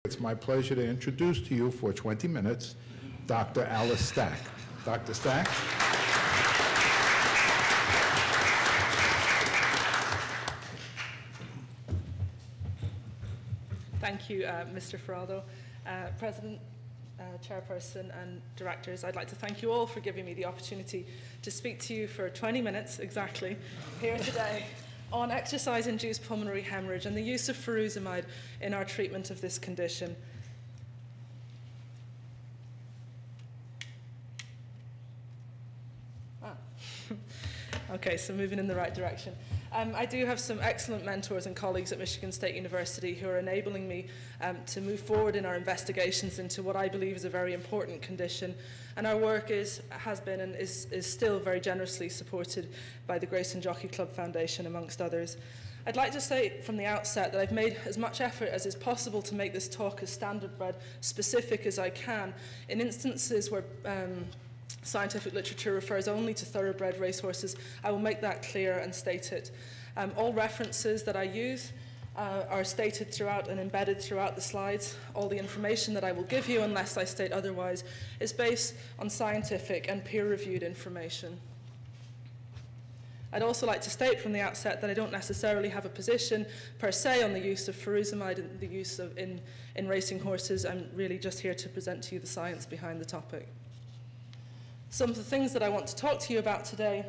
It's my pleasure to introduce to you for 20 minutes Dr. Alice Stack. Dr. Stack. Thank you, Mr. Ferraldo. President, Chairperson and Directors, I'd like to thank you all for giving me the opportunity to speak to you for 20 minutes exactly here today on exercise-induced pulmonary hemorrhage and the use of furosemide in our treatment of this condition. Okay, so moving in the right direction. I do have some excellent mentors and colleagues at Michigan State University who are enabling me to move forward in our investigations into what I believe is a very important condition. And our work has been and is still very generously supported by the Grace and Jockey Club Foundation, amongst others. I'd like to say from the outset that I've made as much effort as is possible to make this talk as standardbred specific as I can in instances where scientific literature refers only to thoroughbred racehorses. I will make that clear and state it. All references that I use are stated throughout and embedded throughout the slides. All the information that I will give you, unless I state otherwise, is based on scientific and peer-reviewed information. I'd also like to state from the outset that I don't necessarily have a position per se on the use of furosemide and the use of in racing horses. I'm really just here to present to you the science behind the topic. Some of the things that I want to talk to you about today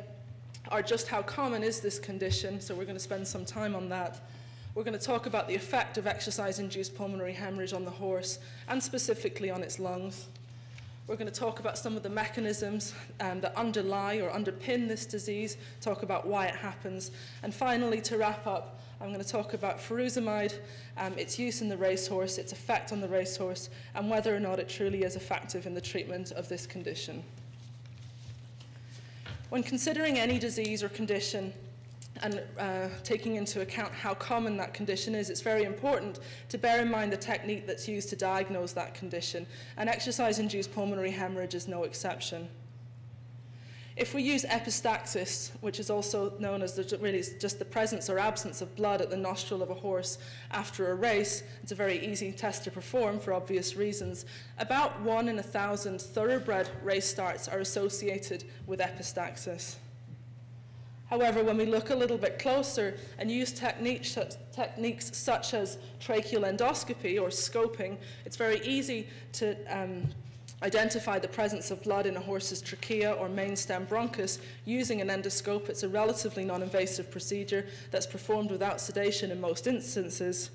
are just how common is this condition, so we're going to spend some time on that. We're going to talk about the effect of exercise-induced pulmonary hemorrhage on the horse, and specifically on its lungs. We're going to talk about some of the mechanisms that underlie or underpin this disease, talk about why it happens, and finally, to wrap up, I'm going to talk about furosemide, its use in the racehorse, its effect on the racehorse, and whether or not it truly is effective in the treatment of this condition. When considering any disease or condition and taking into account how common that condition is, it's very important to bear in mind the technique that's used to diagnose that condition, and exercise-induced pulmonary hemorrhage is no exception. If we use epistaxis, which is also known as really just the presence or absence of blood at the nostril of a horse after a race, it's a very easy test to perform for obvious reasons. About 1 in 1,000 thoroughbred race starts are associated with epistaxis. However, when we look a little bit closer and use techniques such as tracheal endoscopy or scoping, it's very easy to identify the presence of blood in a horse's trachea or main stem bronchus using an endoscope. It's a relatively non-invasive procedure that's performed without sedation in most instances.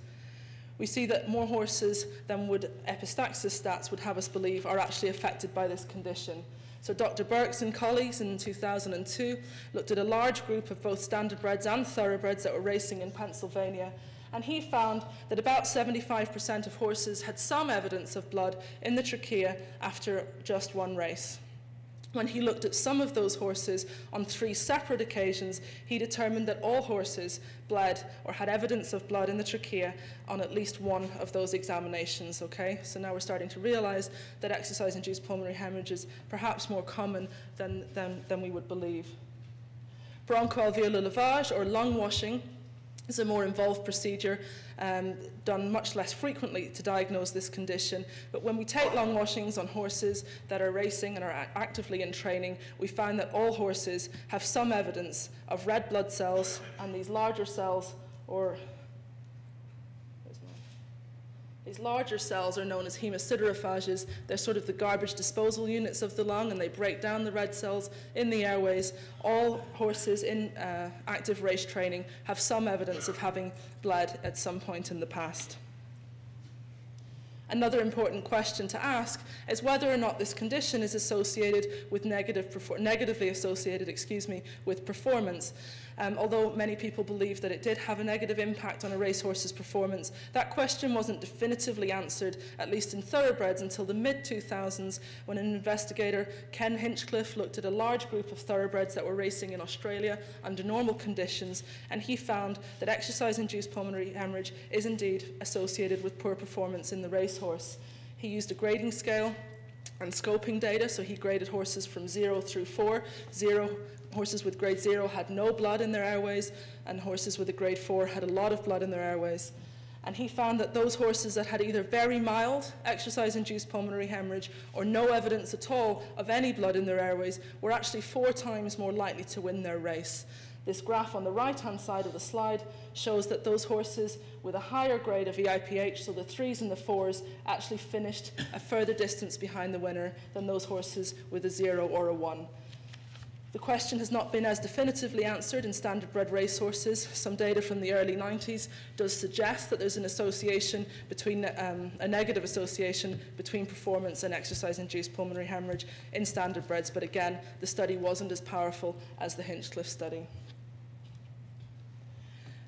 We see that more horses than would epistaxis stats would have us believe are actually affected by this condition. So Dr. Burks and colleagues in 2002 looked at a large group of both standardbreds and thoroughbreds that were racing in Pennsylvania, and he found that about 75% of horses had some evidence of blood in the trachea after just one race. When he looked at some of those horses on 3 separate occasions, he determined that all horses bled or had evidence of blood in the trachea on at least one of those examinations, okay? So now we're starting to realize that exercise-induced pulmonary hemorrhage is perhaps more common than we would believe. Bronchoalveolar lavage or lung washing is a more involved procedure done much less frequently to diagnose this condition. But when we take lung washings on horses that are racing and are actively in training, we find that all horses have some evidence of red blood cells, and these larger cells, or these larger cells are known as hemosiderophages. They're sort of the garbage disposal units of the lung, and they break down the red cells in the airways. All horses in active race training have some evidence of having bled at some point in the past. Another important question to ask is whether or not this condition is associated with negatively associated, with performance. Although many people believe that it did have a negative impact on a racehorse's performance, that question wasn't definitively answered, at least in thoroughbreds, until the mid-2000s, when an investigator, Ken Hinchcliffe, looked at a large group of thoroughbreds that were racing in Australia under normal conditions, and he found that exercise-induced pulmonary hemorrhage is indeed associated with poor performance in the racehorse. He used a grading scale and scoping data, so he graded horses from 0 through 4. Horses with grade 0 had no blood in their airways, and horses with a grade 4 had a lot of blood in their airways. And he found that those horses that had either very mild exercise-induced pulmonary hemorrhage or no evidence at all of any blood in their airways were actually 4 times more likely to win their race. This graph on the right-hand side of the slide shows that those horses with a higher grade of EIPH, so the 3s and the 4s, actually finished a further distance behind the winner than those horses with a 0 or a 1. The question has not been as definitively answered in standard-bred racehorses. Some data from the early 90s does suggest that there's an association between, a negative association between performance and exercise-induced pulmonary hemorrhage in standard-breds, but again, the study wasn't as powerful as the Hinchcliffe study.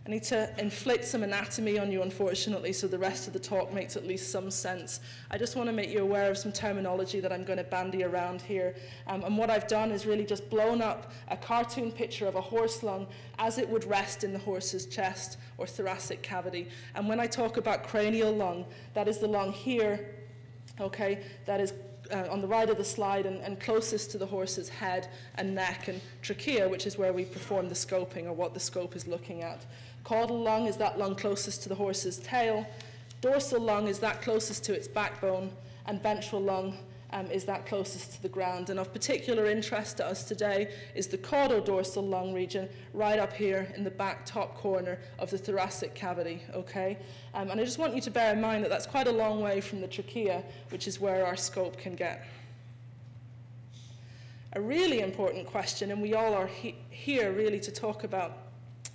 I need to inflict some anatomy on you, unfortunately, so the rest of the talk makes at least some sense. I just want to make you aware of some terminology that I'm going to bandy around here. And what I've done is really just blown up a cartoon picture of a horse lung as it would rest in the horse's chest or thoracic cavity. And when I talk about cranial lung, that is the lung here, okay, that is on the right of the slide and closest to the horse's head and neck, and trachea, which is where we perform the scoping, or what the scope is looking at. Caudal lung is that lung closest to the horse's tail. Dorsal lung is that closest to its backbone, and ventral lung is that closest to the ground. And of particular interest to us today is the caudodorsal lung region right up here in the back top corner of the thoracic cavity, okay? And I just want you to bear in mind that that's quite a long way from the trachea, which is where our scope can get. A really important question, and we all are here really to talk about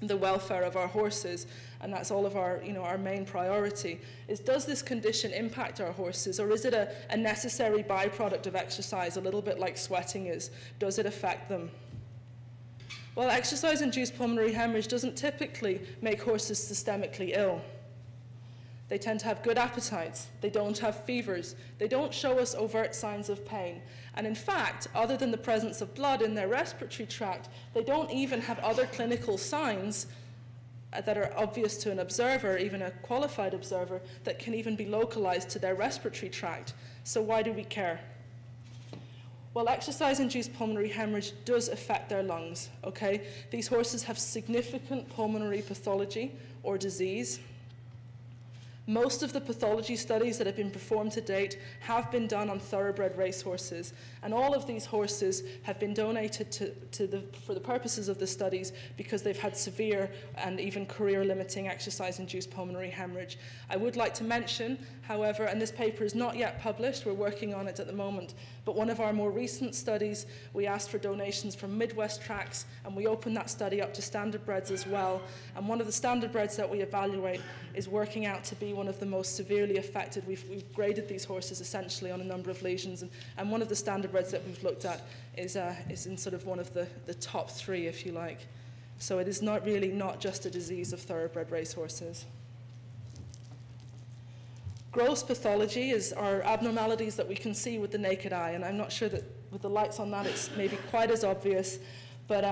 the welfare of our horses, and that's all of our, our main priority, is does this condition impact our horses, or is it a necessary byproduct of exercise, a little bit like sweating is? Does it affect them? Well, exercise-induced pulmonary hemorrhage doesn't typically make horses systemically ill. They tend to have good appetites. They don't have fevers. They don't show us overt signs of pain. And in fact, other than the presence of blood in their respiratory tract, they don't even have other clinical signs that are obvious to an observer, even a qualified observer, that can even be localized to their respiratory tract. So why do we care? Well, exercise-induced pulmonary hemorrhage does affect their lungs, okay? These horses have significant pulmonary pathology or disease. Most of the pathology studies that have been performed to date have been done on thoroughbred racehorses, and all of these horses have been donated for the purposes of the studies because they've had severe and even career-limiting exercise-induced pulmonary hemorrhage. I would like to mention, however, and this paper is not yet published, we're working on it at the moment, but one of our more recent studies, we asked for donations from Midwest tracks, and we opened that study up to standardbreds as well. And one of the standardbreds that we evaluate is working out to be one of the most severely affected. We've graded these horses essentially on a number of lesions, and one of the standardbreds that we've looked at is in sort of one of the top 3, if you like. So it is not just a disease of thoroughbred racehorses. Gross pathology are abnormalities that we can see with the naked eye, and I'm not sure that with the lights on that it's maybe quite as obvious, but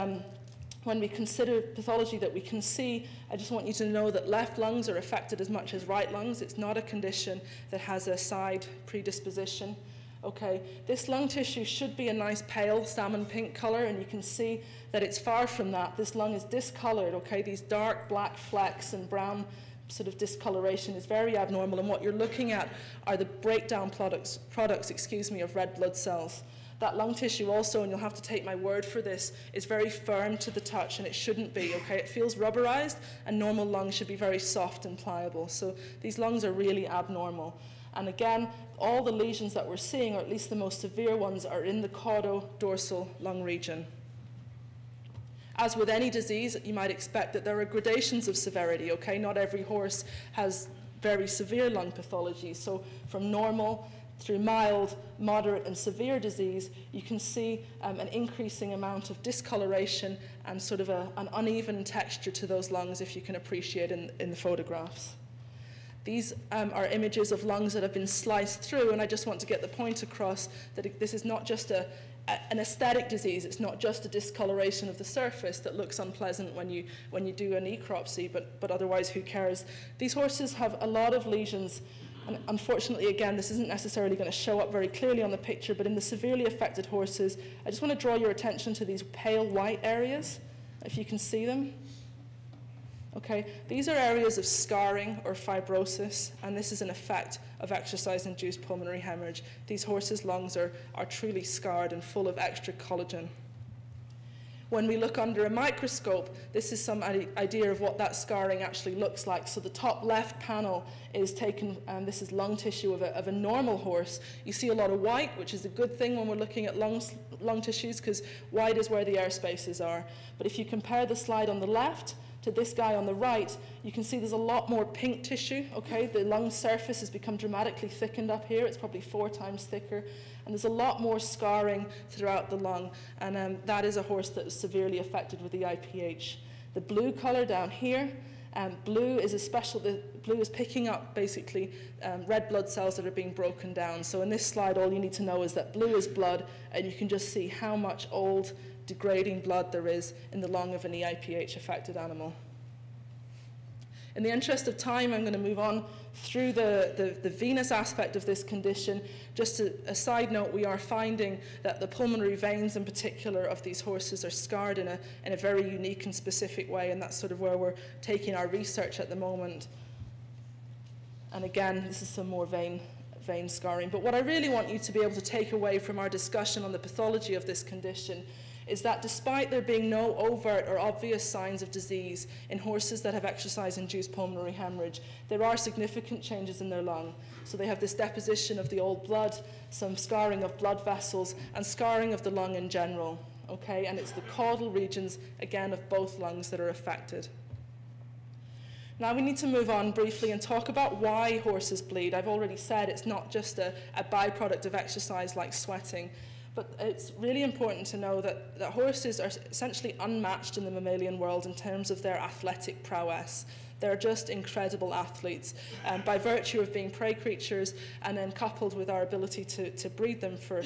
when we consider pathology that we can see, I just want you to know that left lungs are affected as much as right lungs. It's not a condition that has a side predisposition. Okay, this lung tissue should be a nice pale salmon pink color, and you can see that it's far from that. This lung is discolored, okay? These dark black flecks and brown sort of discoloration is very abnormal, and what you're looking at are the breakdown products of red blood cells. That lung tissue also, and you'll have to take my word for this, is very firm to the touch, and it shouldn't be, okay? It feels rubberized, and normal lungs should be very soft and pliable. So these lungs are really abnormal. And again, all the lesions that we're seeing, or at least the most severe ones, are in the caudodorsal lung region. As with any disease, you might expect that there are gradations of severity, okay? Not every horse has very severe lung pathology. So from normal through mild, moderate, and severe disease, you can see an increasing amount of discoloration and sort of an uneven texture to those lungs, if you can appreciate in the photographs. These are images of lungs that have been sliced through, and I just want to get the point across that this is not just an aesthetic disease. It's not just a discoloration of the surface that looks unpleasant when you do a necropsy, but otherwise, who cares? These horses have a lot of lesions. And unfortunately, again, this isn't necessarily going to show up very clearly on the picture, but in the severely affected horses, I just want to draw your attention to these pale white areas, if you can see them. Okay, these are areas of scarring or fibrosis, and this is an effect of exercise-induced pulmonary hemorrhage. These horses' lungs are truly scarred and full of extra collagen. When we look under a microscope, this is some idea of what that scarring actually looks like. So the top left panel is taken, this is lung tissue of a normal horse. You see a lot of white, which is a good thing when we're looking at lung tissues, because white is where the air spaces are. But if you compare the slide on the left to this guy on the right, you can see there's a lot more pink tissue, okay? The lung surface has become dramatically thickened up here. It's probably 4 times thicker. And there's a lot more scarring throughout the lung. And that is a horse that is severely affected with the IPH. The blue color down here, blue is the blue is picking up basically red blood cells that are being broken down. So in this slide, all you need to know is that blue is blood, and you can just see how much old, degrading blood there is in the lung of an EIPH-affected animal. In the interest of time, I'm going to move on through the venous aspect of this condition. Just a side note, we are finding that the pulmonary veins in particular of these horses are scarred in a very unique and specific way, and that's sort of where we're taking our research at the moment. And again, this is some more vein scarring. But what I really want you to be able to take away from our discussion on the pathology of this condition is that despite there being no overt or obvious signs of disease in horses that have exercise-induced pulmonary hemorrhage, there are significant changes in their lung. So they have this deposition of the old blood, some scarring of blood vessels, and scarring of the lung in general. Okay? And it's the caudal regions, again, of both lungs that are affected. Now we need to move on briefly and talk about why horses bleed. I've already said it's not just a byproduct of exercise like sweating. But it's really important to know that horses are essentially unmatched in the mammalian world in terms of their athletic prowess. They're just incredible athletes by virtue of being prey creatures, and then coupled with our ability to breed them for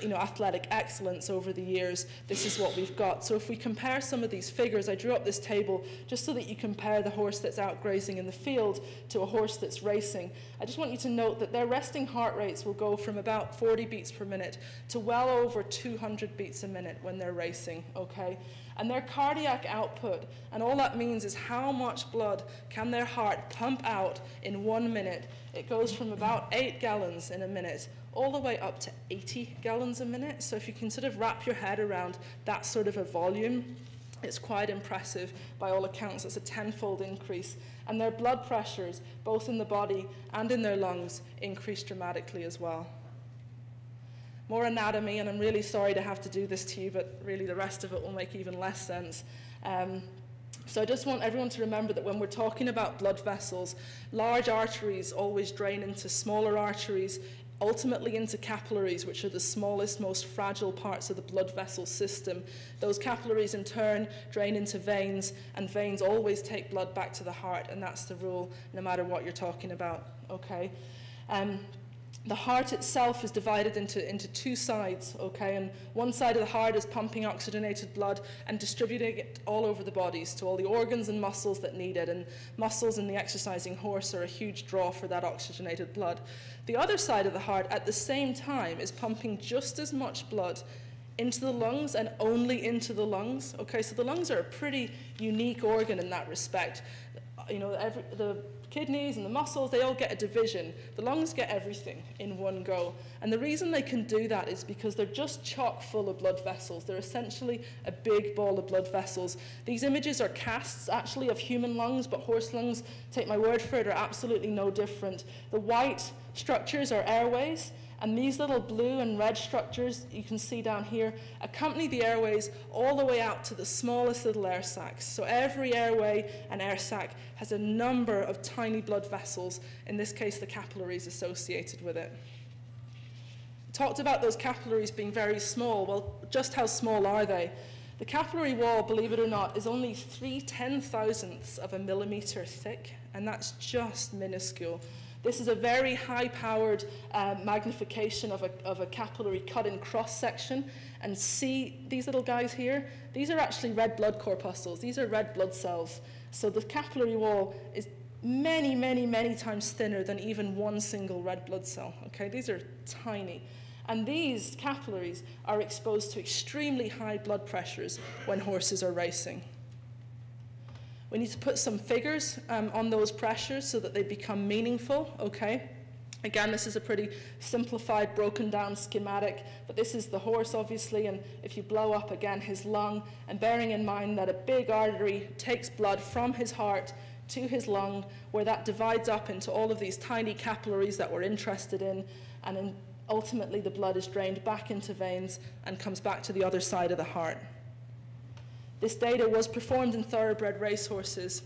athletic excellence over the years. This is what we've got. So if we compare some of these figures, I drew up this table just so that you compare the horse that's out grazing in the field to a horse that's racing. I just want you to note that their resting heart rates will go from about 40 beats per minute to well over 200 beats a minute when they're racing, okay? And their cardiac output, and all that means is how much blood can their heart pump out in 1 minute. It goes from about 8 gallons in a minute all the way up to 80 gallons a minute. So if you can sort of wrap your head around that sort of a volume, it's quite impressive. By all accounts, it's a 10-fold increase. And their blood pressures, both in the body and in their lungs, increase dramatically as well. More anatomy, and I'm really sorry to have to do this to you, but really the rest of it will make even less sense. So I just want everyone to remember that when we're talking about blood vessels, large arteries always drain into smaller arteries, ultimately into capillaries, which are the smallest, most fragile parts of the blood vessel system. Those capillaries in turn drain into veins, and veins always take blood back to the heart, and that's the rule no matter what you're talking about, okay? The heart itself is divided into 2 sides, okay? And one side of the heart is pumping oxygenated blood and distributing it all over the bodies to all the organs and muscles that need it. And muscles in the exercising horse are a huge draw for that oxygenated blood. The other side of the heart, at the same time, is pumping just as much blood into the lungs and only into the lungs, okay? So the lungs are a pretty unique organ in that respect. You know, the kidneys and the muscles, they all get a division. The lungs get everything in one go. And the reason they can do that is because they're just chock full of blood vessels. They're essentially a big ball of blood vessels. These images are casts, actually, of human lungs, but horse lungs, take my word for it, are absolutely no different. The white structures are airways, and these little blue and red structures you can see down here accompany the airways all the way out to the smallest little air sacs. So every airway and air sac has a number of tiny blood vessels, in this case the capillaries associated with it. Talked about those capillaries being very small. Well, just how small are they? The capillary wall, believe it or not, is only 3/10,000ths of a millimeter thick, and that's just minuscule. This is a very high-powered magnification of a capillary cut-in cross-section. And see these little guys here? These are actually red blood corpuscles. These are red blood cells. So the capillary wall is many, many, many times thinner than even one single red blood cell. Okay, these are tiny. And these capillaries are exposed to extremely high blood pressures when horses are racing. We need to put some figures on those pressures so that they become meaningful, okay? Again, this is a pretty simplified, broken down schematic, but this is the horse, obviously, and if you blow up, again, his lung, and bearing in mind that a big artery takes blood from his heart to his lung, where that divides up into all of these tiny capillaries that we're interested in, and then ultimately the blood is drained back into veins and comes back to the other side of the heart. This data was performed in thoroughbred racehorses,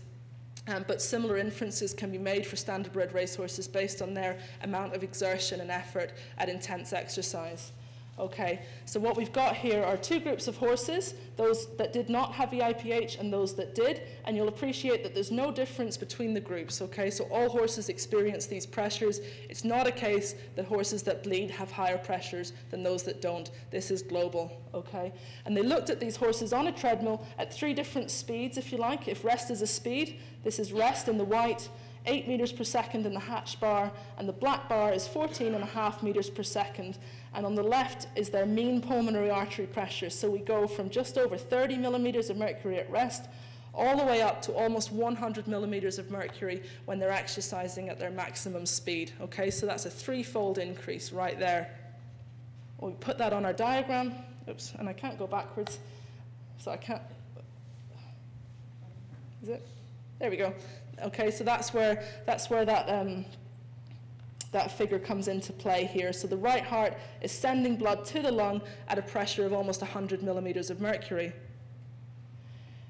but similar inferences can be made for standardbred racehorses based on their amount of exertion and effort at intense exercise. Okay, so what we've got here are two groups of horses, those that did not have EIPH and those that did, and you'll appreciate that there's no difference between the groups, okay? So all horses experience these pressures. It's not a case that horses that bleed have higher pressures than those that don't. This is global, okay? And they looked at these horses on a treadmill at 3 different speeds, if you like. If rest is a speed, this is rest in the white, 8 meters per second in the hatch bar, and the black bar is 14.5 meters per second. And on the left is their mean pulmonary artery pressure. So we go from just over 30 millimeters of mercury at rest all the way up to almost 100 millimeters of mercury when they're exercising at their maximum speed. Okay, so that's a 3-fold increase right there. We put that on our diagram. Oops, and I can't go backwards. So I can't. Is it? There we go. Okay, so that's where that figure comes into play here. So the right heart is sending blood to the lung at a pressure of almost 100 millimeters of mercury.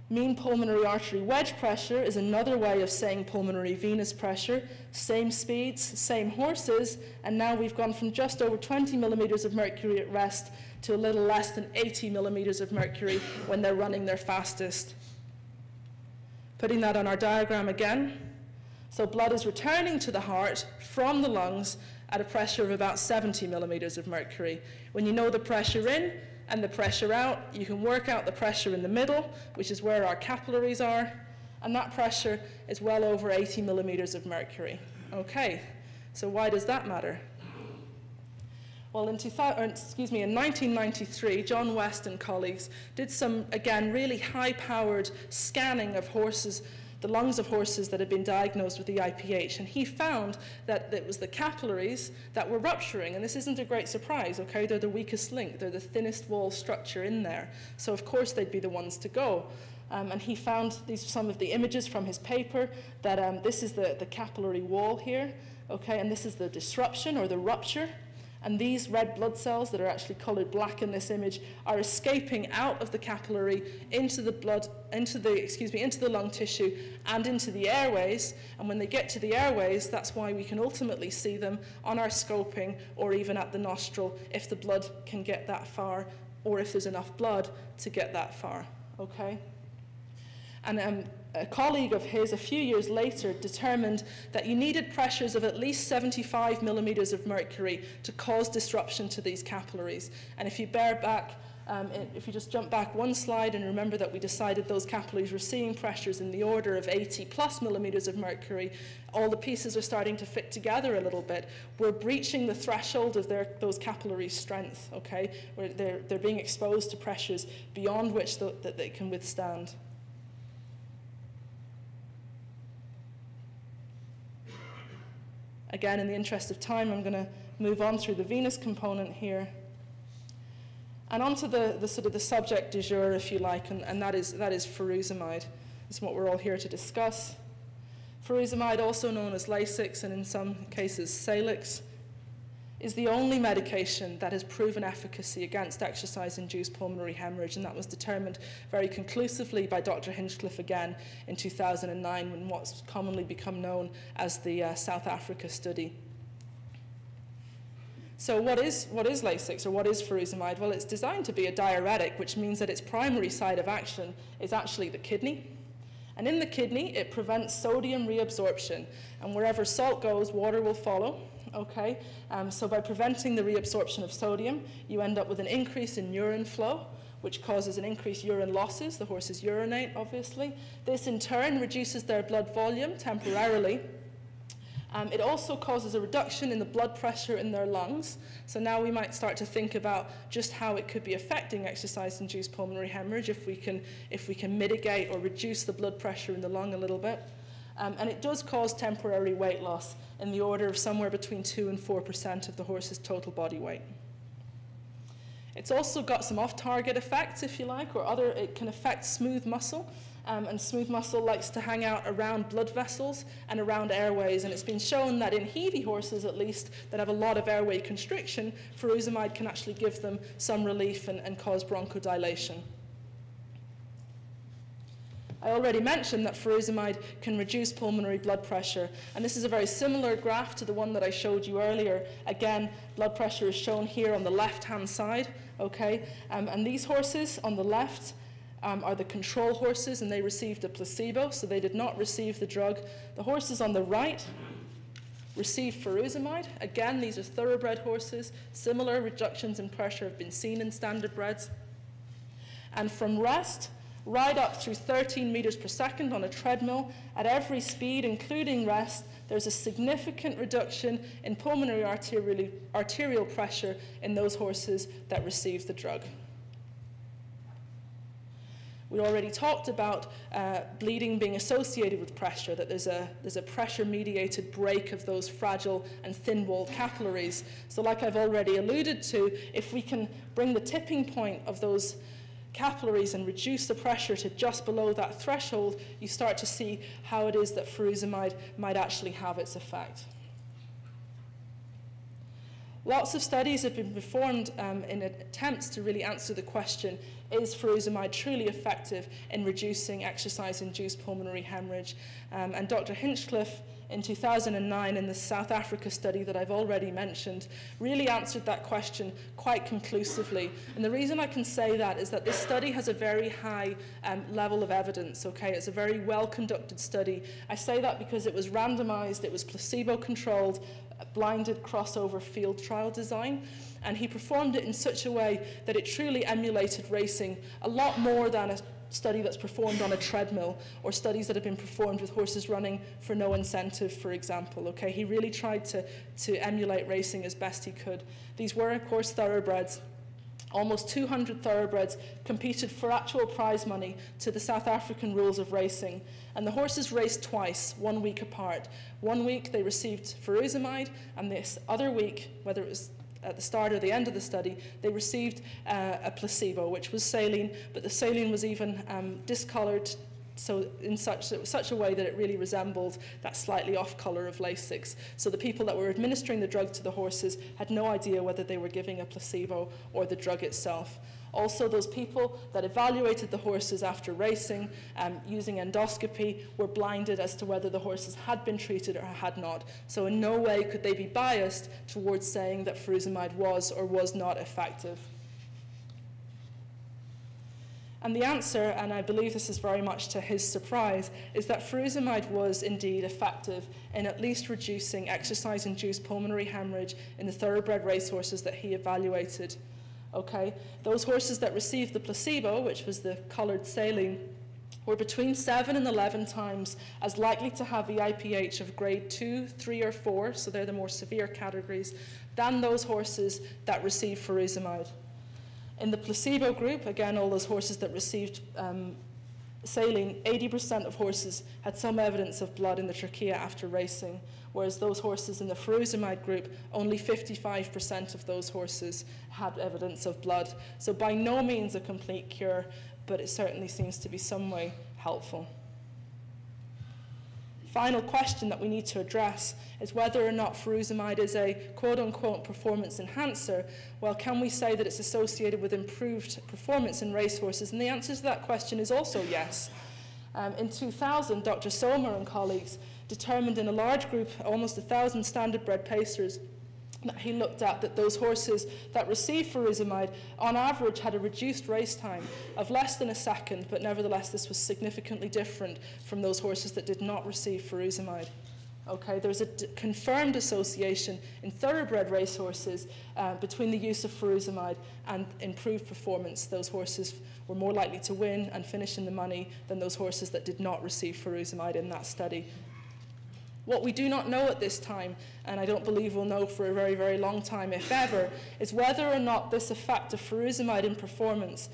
Mean pulmonary artery wedge pressure is another way of saying pulmonary venous pressure. Same speeds, same horses, and now we've gone from just over 20 millimeters of mercury at rest to a little less than 80 millimeters of mercury when they're running their fastest. Putting that on our diagram again. So blood is returning to the heart from the lungs at a pressure of about 70 millimeters of mercury. When you know the pressure in and the pressure out, you can work out the pressure in the middle, which is where our capillaries are, and that pressure is well over 80 millimeters of mercury. Okay, so why does that matter? Well, in 1993, John West and colleagues did some, again, really high-powered scanning of horses, the lungs of horses that had been diagnosed with EIPH, and he found that it was the capillaries that were rupturing, and this isn't a great surprise, okay? They're the weakest link, they're the thinnest wall structure in there, so of course they'd be the ones to go. And he found, these are some of the images from his paper, that this is the capillary wall here, okay, and this is the disruption or the rupture. And these red blood cells that are actually colored black in this image are escaping out of the capillary into the blood, into the lung tissue and into the airways. And when they get to the airways, that's why we can ultimately see them on our scoping or even at the nostril if the blood can get that far or if there's enough blood to get that far, okay? And a colleague of his, a few years later, determined that you needed pressures of at least 75 millimeters of mercury to cause disruption to these capillaries. And if you bear back, if you just jump back one slide and remember that we decided those capillaries were seeing pressures in the order of 80 plus millimeters of mercury, all the pieces are starting to fit together a little bit. We're breaching the threshold of those capillary strength, okay? Where they're being exposed to pressures beyond which that they can withstand. Again, in the interest of time, I'm going to move on through the venous component here. And onto the sort of the subject du jour, if you like, and that is furosemide. That's what we're all here to discuss. Furosemide, also known as Lasix, and in some cases Salix, is the only medication that has proven efficacy against exercise-induced pulmonary hemorrhage, and that was determined very conclusively by Dr. Hinchcliffe again in 2009 in what's commonly become known as the South Africa study. So what is Lasix, or what is furosemide? Well, it's designed to be a diuretic, which means that its primary site of action is actually the kidney. And in the kidney, it prevents sodium reabsorption, and wherever salt goes, water will follow. Okay, so by preventing the reabsorption of sodium, you end up with an increase in urine flow, which causes an increased urine losses. The horses urinate, obviously. This, in turn, reduces their blood volume temporarily. It also causes a reduction in the blood pressure in their lungs. So now we might start to think about just how it could be affecting exercise-induced pulmonary hemorrhage if we can mitigate or reduce the blood pressure in the lung a little bit. And it does cause temporary weight loss in the order of somewhere between 2 and 4% of the horse's total body weight. It's also got some off-target effects, if you like, it can affect smooth muscle. And smooth muscle likes to hang out around blood vessels and around airways. And it's been shown that in heavy horses, at least, that have a lot of airway constriction, furosemide can actually give them some relief and cause bronchodilation. I already mentioned that furosemide can reduce pulmonary blood pressure, and this is a very similar graph to the one that I showed you earlier. Again, blood pressure is shown here on the left-hand side, okay? And these horses on the left are the control horses, and they received a placebo, so they did not receive the drug. The horses on the right received furosemide. Again, these are thoroughbred horses. Similar reductions in pressure have been seen in standardbreds. And from rest, right up through 13 meters per second on a treadmill, at every speed, including rest, there's a significant reduction in pulmonary arterial pressure in those horses that received the drug. We already talked about bleeding being associated with pressure, that there's a pressure-mediated break of those fragile and thin-walled capillaries. So like I've already alluded to, if we can bring the tipping point of those capillaries and reduce the pressure to just below that threshold, you start to see how it is that furosemide might actually have its effect. Lots of studies have been performed in attempts to really answer the question, is furosemide truly effective in reducing exercise-induced pulmonary hemorrhage? And Dr. Hinchcliffe in 2009 in the South Africa study that I've already mentioned really answered that question quite conclusively. And the reason I can say that is that this study has a very high level of evidence, okay? It's a very well-conducted study. I say that because it was randomized, it was placebo-controlled, blinded crossover field trial design, and he performed it in such a way that it truly emulated racing a lot more than a study that's performed on a treadmill or studies that have been performed with horses running for no incentive, for example. Okay, he really tried to emulate racing as best he could. These were, of course, thoroughbreds. Almost 200 thoroughbreds competed for actual prize money to the South African rules of racing. And the horses raced twice, 1 week apart. 1 week they received furosemide, and this other week, whether it was at the start or the end of the study, they received a placebo, which was saline, but the saline was even discolored so in such a way that it really resembled that slightly off color of Lasix. So the people that were administering the drug to the horses had no idea whether they were giving a placebo or the drug itself. Also, those people that evaluated the horses after racing using endoscopy were blinded as to whether the horses had been treated or had not. So in no way could they be biased towards saying that furosemide was or was not effective. And the answer, and I believe this is very much to his surprise, is that furosemide was indeed effective in at least reducing exercise-induced pulmonary hemorrhage in the thoroughbred racehorses that he evaluated. Okay, those horses that received the placebo, which was the colored saline, were between 7 and 11 times as likely to have VIPH of grade 2, 3, or 4, so they're the more severe categories, than those horses that received furosemide. In the placebo group, again, all those horses that received saline, 80% of horses had some evidence of blood in the trachea after racing, whereas those horses in the furosemide group, only 55% of those horses had evidence of blood. So by no means a complete cure, but it certainly seems to be some way helpful. Final question that we need to address is whether or not furosemide is a quote-unquote performance enhancer. Well, can we say that it's associated with improved performance in racehorses? And the answer to that question is also yes. In 2000, Dr. Sommer and colleagues determined in a large group, almost 1,000 standardbred pacers, that he looked at that those horses that received furosemide on average had a reduced race time of less than a second, but nevertheless this was significantly different from those horses that did not receive furosemide. Okay, there's a confirmed association in thoroughbred racehorses between the use of furosemide and improved performance. Those horses were more likely to win and finish in the money than those horses that did not receive furosemide in that study. What we do not know at this time, and I don't believe we'll know for a very, very long time, if ever, is whether or not this effect of furosemide in performance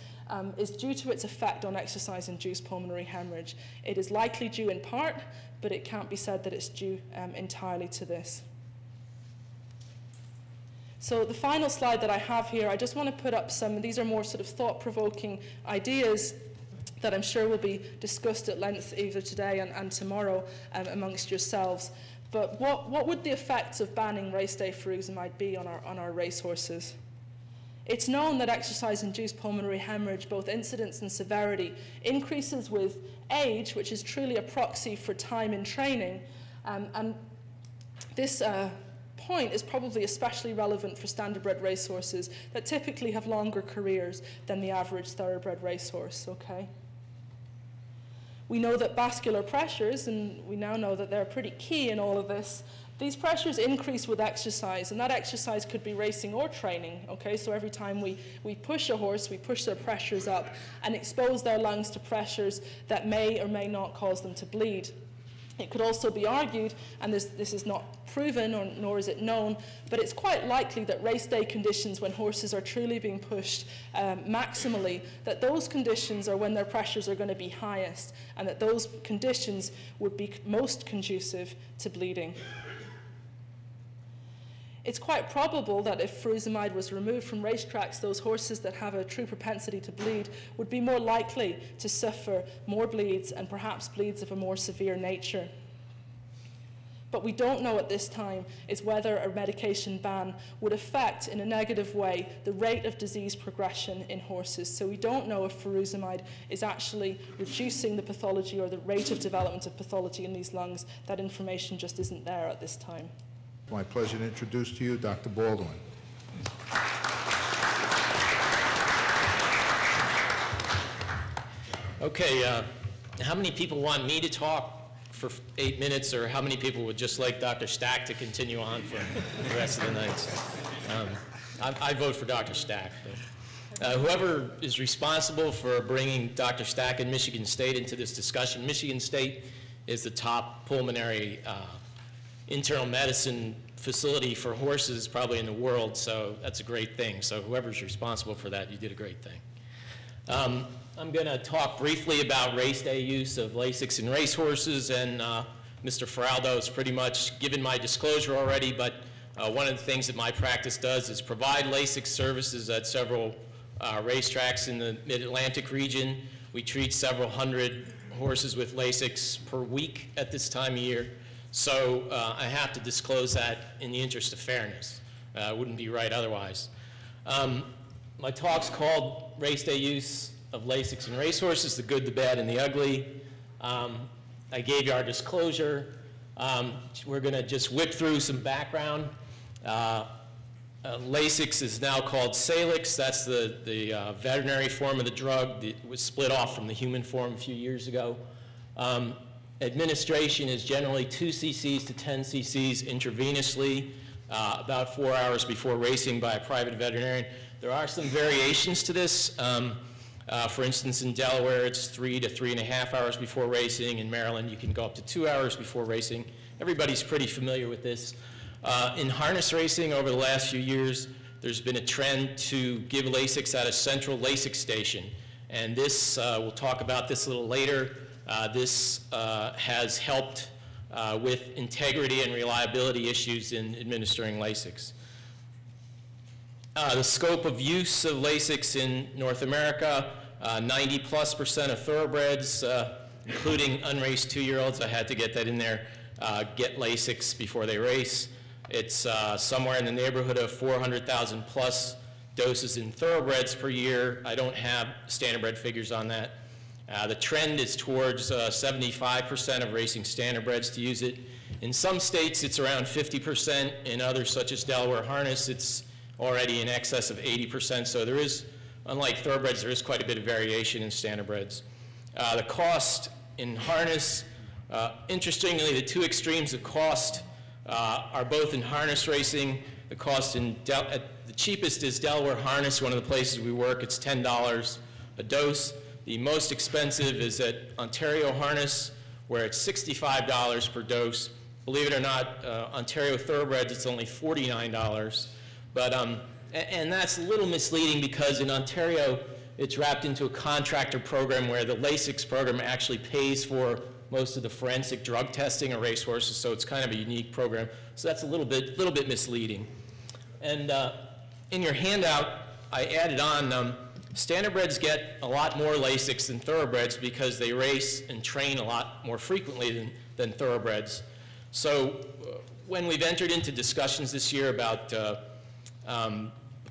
is due to its effect on exercise-induced pulmonary hemorrhage. It is likely due in part, but it can't be said that it's due entirely to this. So the final slide that I have here, I just want to put up some, these are more sort of thought-provoking ideas that I'm sure will be discussed at length either today and tomorrow amongst yourselves. But what would the effects of banning race day furosemide be on our racehorses? It's known that exercise-induced pulmonary hemorrhage, both incidence and severity, increases with age, which is truly a proxy for time in training. And this point is probably especially relevant for standardbred racehorses that typically have longer careers than the average thoroughbred racehorse, okay? We know that vascular pressures, and we now know that they're pretty key in all of this, these pressures increase with exercise, and that exercise could be racing or training, okay? So every time we push a horse, we push their pressures up and expose their lungs to pressures that may or may not cause them to bleed. It could also be argued, and this is not proven nor is it known, but it's quite likely that race day conditions when horses are truly being pushed maximally, that those conditions are when their pressures are going to be highest, and that those conditions would be most conducive to bleeding. It's quite probable that if furosemide was removed from racetracks, those horses that have a true propensity to bleed would be more likely to suffer more bleeds, and perhaps bleeds of a more severe nature. But we don't know at this time is whether a medication ban would affect in a negative way the rate of disease progression in horses. So we don't know if furosemide is actually reducing the pathology or the rate of development of pathology in these lungs. That information just isn't there at this time. My pleasure to introduce to you Dr. Baldwin. Okay, how many people want me to talk for 8 minutes, or how many people would just like Dr. Stack to continue on for the rest of the night? I vote for Dr. Stack. But, whoever is responsible for bringing Dr. Stack and Michigan State into this discussion, Michigan State is the top pulmonary internal medicine facility for horses probably in the world, so that's a great thing. So whoever's responsible for that, you did a great thing. I'm going to talk briefly about race day use of Lasix in racehorses, and Mr. Feraldo has pretty much given my disclosure already, but one of the things that my practice does is provide Lasix services at several racetracks in the Mid-Atlantic region. We treat several hundred horses with Lasix per week at this time of year. So I have to disclose that in the interest of fairness. It wouldn't be right otherwise. My talk's called Race Day Use of Lasix in Racehorses, the Good, the Bad, and the Ugly. I gave you our disclosure. We're going to just whip through some background. Lasix is now called Salix. That's the veterinary form of the drug. It was split off from the human form a few years ago. Administration is generally 2 cc's to 10 cc's intravenously, about 4 hours before racing by a private veterinarian. There are some variations to this. For instance, in Delaware, it's 3 to 3.5 hours before racing. In Maryland, you can go up to 2 hours before racing. Everybody's pretty familiar with this. In harness racing over the last few years, there's been a trend to give Lasix at a central Lasix station. And this, we'll talk about this a little later. This has helped with integrity and reliability issues in administering Lasix. The scope of use of Lasix in North America, 90+% of thoroughbreds, including unraced 2-year-olds, I had to get that in there, get Lasix before they race. It's somewhere in the neighborhood of 400,000 plus doses in thoroughbreds per year. I don't have standardbred figures on that. The trend is towards 75% of racing standardbreds to use it. In some states, it's around 50%. In others, such as Delaware Harness, it's already in excess of 80%. So there is, unlike thoroughbreds, there is quite a bit of variation in standardbreds. The cost in harness, interestingly, the two extremes of cost are both in harness racing. The cost in the cheapest is Delaware Harness, one of the places we work. It's $10 a dose. The most expensive is at Ontario Harness, where it's $65 per dose. Believe it or not, Ontario thoroughbreds, it's only $49. But, and that's a little misleading because in Ontario, it's wrapped into a contractor program where the Lasix program actually pays for most of the forensic drug testing of racehorses, so it's kind of a unique program. So that's a little bit misleading. And in your handout, I added on, standardbreds get a lot more Lasix than thoroughbreds because they race and train a lot more frequently than thoroughbreds. So when we've entered into discussions this year about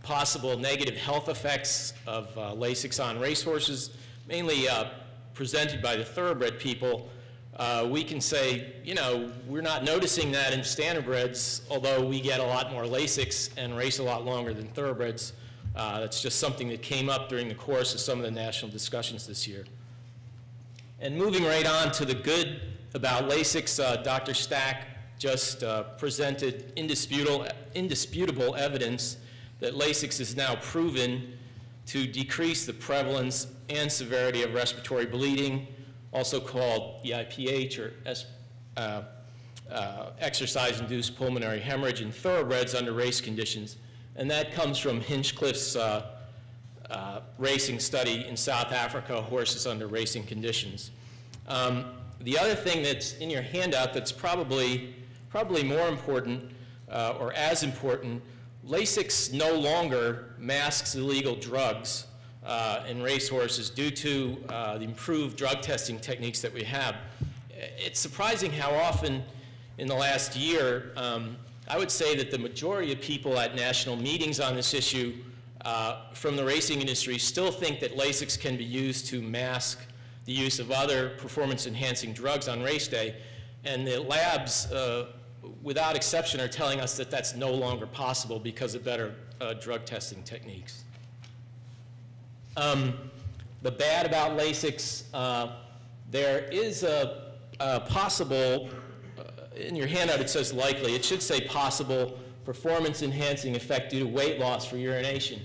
possible negative health effects of Lasix on racehorses, mainly presented by the thoroughbred people, we can say, you know, we're not noticing that in standardbreds, although we get a lot more Lasix and race a lot longer than thoroughbreds. That's just something that came up during the course of some of the national discussions this year. And moving right on to the good about Lasix, Dr. Stack just presented indisputable evidence that Lasix is now proven to decrease the prevalence and severity of respiratory bleeding, also called EIPH or exercise-induced pulmonary hemorrhage in thoroughbreds under race conditions. And that comes from Hinchcliffe's racing study in South Africa, horses under racing conditions. The other thing that's in your handout that's probably more important or as important, Lasix no longer masks illegal drugs in racehorses due to the improved drug testing techniques that we have. It's surprising how often in the last year, I would say that the majority of people at national meetings on this issue from the racing industry still think that Lasix can be used to mask the use of other performance-enhancing drugs on race day. And the labs, without exception, are telling us that that's no longer possible because of better drug testing techniques. The bad about Lasix, there is a possible, in your handout it says likely, it should say possible performance-enhancing effect due to weight loss for urination.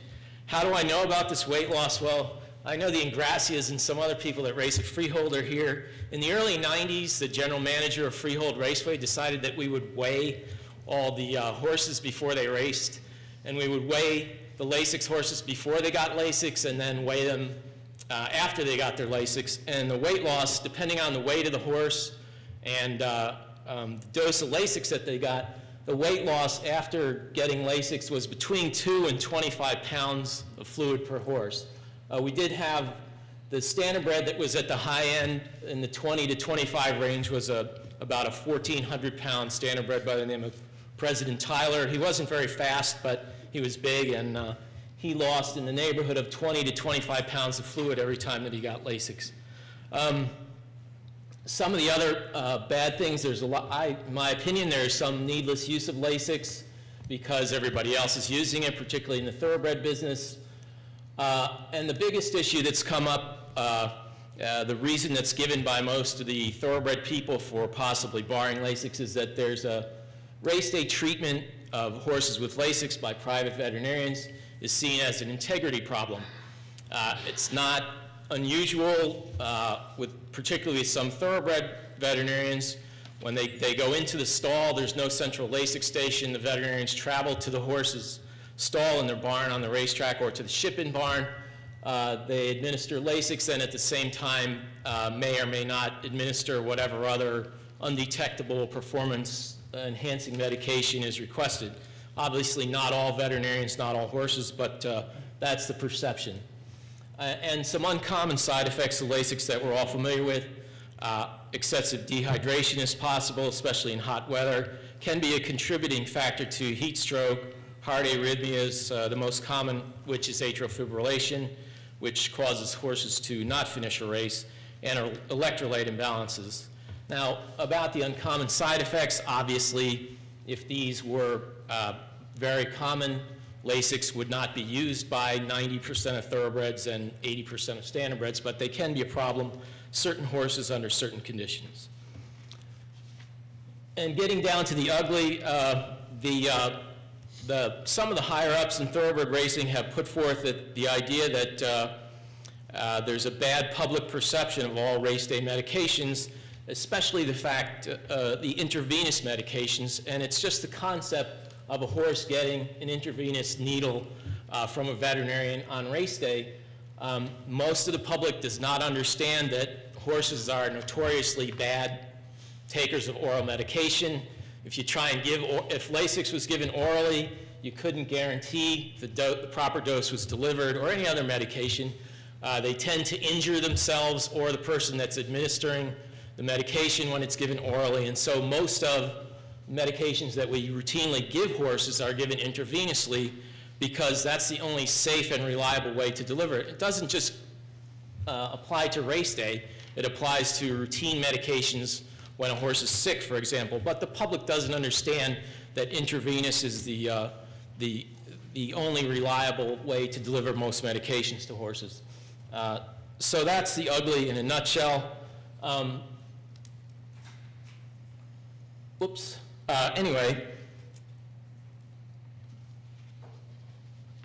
How do I know about this weight loss? Well, I know the Ingracias and some other people that race at Freehold are here. In the early 90s, the general manager of Freehold Raceway decided that we would weigh all the horses before they raced, and we would weigh the Lasix horses before they got Lasix and then weigh them after they got their Lasix. And the weight loss, depending on the weight of the horse and the dose of Lasix that they got, the weight loss after getting Lasix was between 2 and 25 pounds of fluid per horse. We did have the standardbred that was at the high end in the 20 to 25 range was about a 1,400-pound standardbred by the name of President Tyler. He wasn't very fast, but he was big, and he lost in the neighborhood of 20 to 25 pounds of fluid every time that he got Lasix. Some of the other bad things, there's a lot, in my opinion, there's some needless use of Lasix because everybody else is using it, particularly in the thoroughbred business. And the biggest issue that's come up, the reason that's given by most of the thoroughbred people for possibly barring Lasix is that there's a race day treatment of horses with Lasix by private veterinarians is seen as an integrity problem. It's not unusual, particularly some thoroughbred veterinarians. When they go into the stall, there's no central Lasix station. The veterinarians travel to the horse's stall in their barn on the racetrack or to the ship-in barn. They administer Lasix and at the same time may or may not administer whatever other undetectable performance-enhancing medication is requested. Obviously not all veterinarians, not all horses, but that's the perception. And some uncommon side effects of Lasix that we're all familiar with. Excessive dehydration is possible, especially in hot weather. Can be a contributing factor to heat stroke, heart arrhythmias, the most common, which is atrial fibrillation, which causes horses to not finish a race, and electrolyte imbalances. Now, about the uncommon side effects, obviously, if these were very common, Lasix would not be used by 90% of thoroughbreds and 80% of standardbreds, but they can be a problem, certain horses under certain conditions. And getting down to the ugly, some of the higher-ups in thoroughbred racing have put forth the idea that there's a bad public perception of all race day medications, especially the fact, the intravenous medications, and it's just the concept of a horse getting an intravenous needle from a veterinarian on race day. Most of the public does not understand that horses are notoriously bad takers of oral medication. If you try and if Lasix was given orally, you couldn't guarantee the proper dose was delivered, or any other medication. They tend to injure themselves or the person that's administering the medication when it's given orally, and so most of medications that we routinely give horses are given intravenously because that's the only safe and reliable way to deliver it. It doesn't just apply to race day. It applies to routine medications when a horse is sick, for example, but the public doesn't understand that intravenous is the only reliable way to deliver most medications to horses. So that's the ugly in a nutshell. Anyway,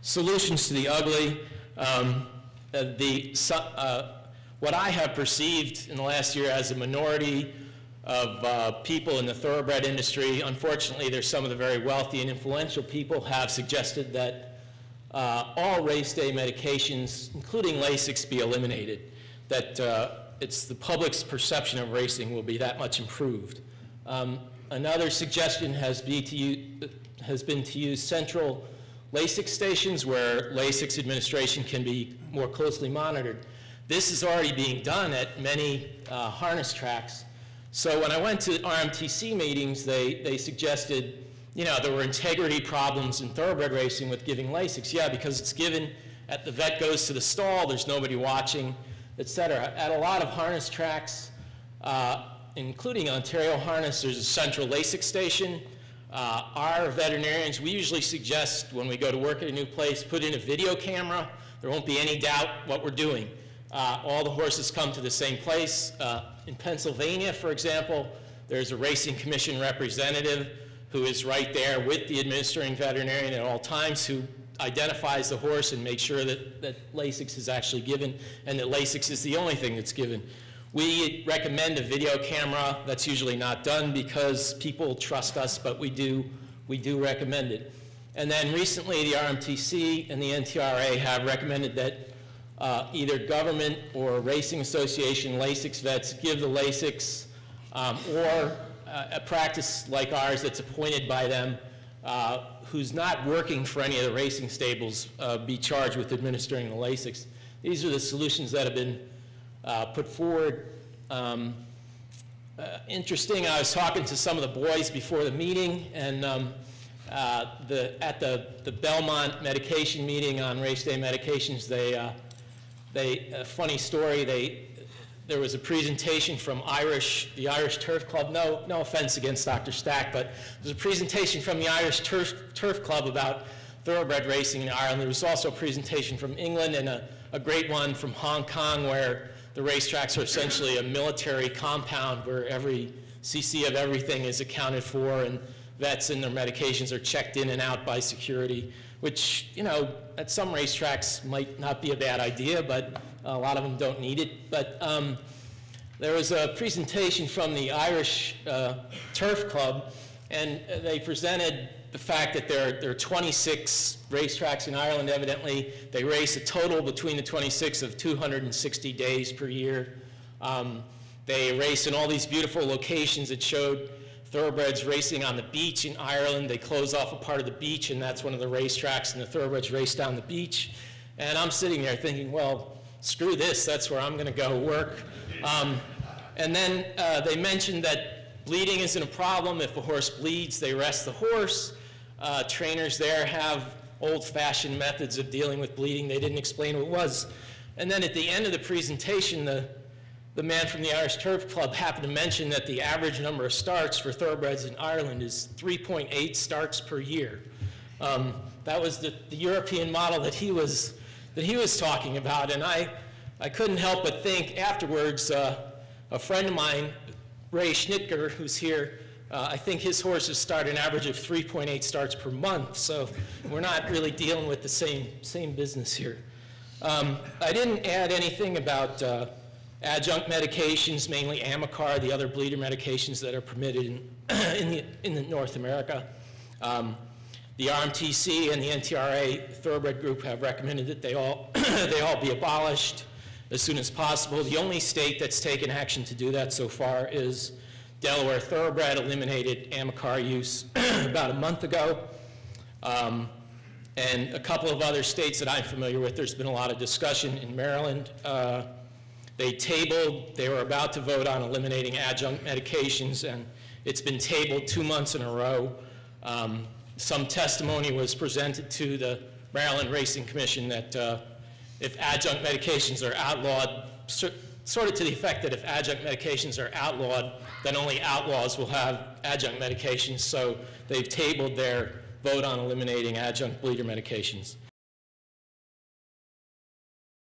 solutions to the ugly. What I have perceived in the last year as a minority of people in the thoroughbred industry, unfortunately, there's some of the very wealthy and influential people have suggested that all race day medications, including Lasix, be eliminated, that it's the public's perception of racing will be that much improved. Another suggestion has been to use central Lasix stations where Lasix administration can be more closely monitored. This is already being done at many harness tracks. So when I went to RMTC meetings, they suggested, you know, there were integrity problems in thoroughbred racing with giving Lasix. Yeah, because it's given at the vet goes to the stall, there's nobody watching, et cetera. At a lot of harness tracks, including Ontario Harness, there's a central Lasix station. Our veterinarians, we usually suggest when we go to work at a new place, put in a video camera. There won't be any doubt what we're doing. All the horses come to the same place. In Pennsylvania, for example, there's a racing commission representative who is right there with the administering veterinarian at all times, who identifies the horse and makes sure that Lasix is actually given and that Lasix is the only thing that's given. We recommend a video camera. That's usually not done because people trust us, but we do recommend it. And then recently the RMTC and the NTRA have recommended that either government or racing association Lasix vets give the Lasix, or a practice like ours that's appointed by them, who's not working for any of the racing stables, be charged with administering the Lasix. These are the solutions that have been put forward. Interesting, I was talking to some of the boys before the meeting, and at the Belmont medication meeting on race day medications, a funny story, there was a presentation from the Irish Turf Club. No offense against Dr. Stack, but there's a presentation from the Irish Turf Club about thoroughbred racing in Ireland. There was also a presentation from England and a great one from Hong Kong, where the racetracks are essentially a military compound where every cc of everything is accounted for, and vets and their medications are checked in and out by security, which, you know, at some racetracks might not be a bad idea, but a lot of them don't need it. But there was a presentation from the Irish Turf Club, and they presented the fact that there are 26 racetracks in Ireland, evidently. They race a total between the 26 of 260 days per year. They race in all these beautiful locations. It showed thoroughbreds racing on the beach in Ireland. They close off a part of the beach, and that's one of the racetracks, and the thoroughbreds race down the beach. And I'm sitting there thinking, well, screw this, that's where I'm going to go work. And then they mentioned that bleeding isn't a problem. If a horse bleeds, they rest the horse. Trainers there have old-fashioned methods of dealing with bleeding. They didn't explain what it was. And then at the end of the presentation, the man from the Irish Turf Club happened to mention that the average number of starts for thoroughbreds in Ireland is 3.8 starts per year. That was the European model that he was talking about, and I couldn't help but think afterwards, a friend of mine, Ray Schnitger, who's here, I think his horses start an average of 3.8 starts per month, so we're not really dealing with the same business here. I didn't add anything about adjunct medications, mainly Amicar, the other bleeder medications that are permitted in North America. The RMTC and the NTRA Thoroughbred group have recommended that they all be abolished as soon as possible. The only state that's taken action to do that so far is Delaware Thoroughbred. Eliminated Amicar use about a month ago. And a couple of other states that I'm familiar with, there's been a lot of discussion. In Maryland, they were about to vote on eliminating adjunct medications, and it's been tabled 2 months in a row. Some testimony was presented to the Maryland Racing Commission that if adjunct medications are outlawed, sort of to the effect that if adjunct medications are outlawed, then only outlaws will have adjunct medications. So they've tabled their vote on eliminating adjunct bleeder medications.